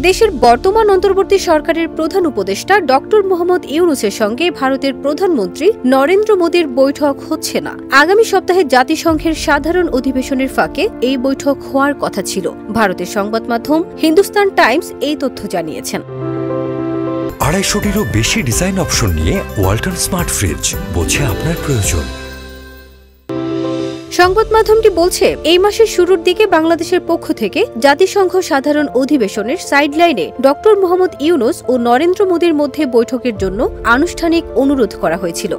দেশের বর্তমান অন্তর্বর্তী সরকারের প্রধান উপদেষ্টা ডক্টর মোহাম্মদ ইউনূসের সঙ্গে ভারতের প্রধানমন্ত্রী নরেন্দ্র মোদীর বৈঠক হচ্ছে না। আগামী সপ্তাহে জাতিসংঘের সাধারণ অধিবেশনের ফাঁকে এই বৈঠক হওয়ার কথা ছিল। ভারতের সংবাদ মাধ্যম হিন্দুস্তান টাইমস এই তথ্য জানিয়েছেন। 250-টিরও বেশি ডিজাইন অপশন নিয়ে ওয়ালটন স্মার্ট ফ্রিজ, বোঝে আপনার প্রয়োজন। সংবাদ মাধ্যমটি বলছে, এই মাসের শুরুর দিকে বাংলাদেশের পক্ষ থেকে জাতিসংঘ সাধারণ অধিবেশনের সাইডলাইনে ডক্টর মোহাম্মদ ইউনূস ও নরেন্দ্র মোদীর মধ্যে বৈঠকের জন্য আনুষ্ঠানিক অনুরোধ করা হয়েছিল।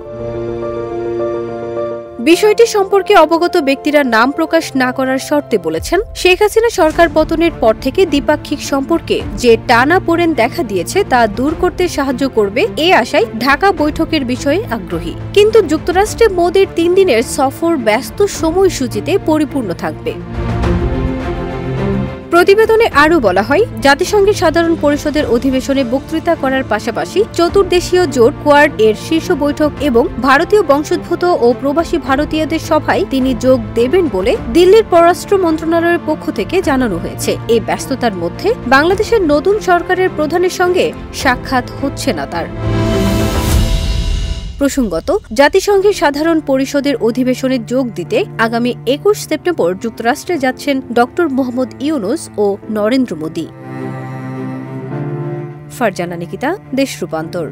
বিষয়টি সম্পর্কে অবগত ব্যক্তিরা নাম প্রকাশ না করার শর্তে বলেছেন, শেখ হাসিনা সরকার পতনের পর থেকে দ্বিপাক্ষিক সম্পর্কে যে টানাপোড়েন দেখা দিয়েছে তা দূর করতে সাহায্য করবে এ আশায় ঢাকা বৈঠকের বিষয়ে আগ্রহী। কিন্তু যুক্তরাষ্ট্রে মোদীর 3 দিনের সফর ব্যস্ত সময়সূচিতে পরিপূর্ণ থাকবে। প্রতিবেদনে আরও বলা হয়, জাতিসংঘের সাধারণ পরিষদের অধিবেশনে বক্তৃতা করার পাশাপাশি চতুর্দেশীয় জোট কোয়াড এর শীর্ষ বৈঠক এবং ভারতীয় বংশোদ্ভূত ও প্রবাসী ভারতীয়দের সভায় তিনি যোগ দেবেন বলে দিল্লির পররাষ্ট্র মন্ত্রণালয়ের পক্ষ থেকে জানানো হয়েছে। এই ব্যস্ততার মধ্যে বাংলাদেশের নতুন সরকারের প্রধানের সঙ্গে সাক্ষাৎ হচ্ছে না তার। প্রসঙ্গত, জাতিসংঘের সাধারণ পরিষদের অধিবেশনে যোগ দিতে আগামী 21 সেপ্টেম্বর যুক্তরাষ্ট্রে যাচ্ছেন ডক্টর মোহাম্মদ ইউনূস ও নরেন্দ্র মোদী। ফারজানা নিকিতা, দেশ রূপান্তর।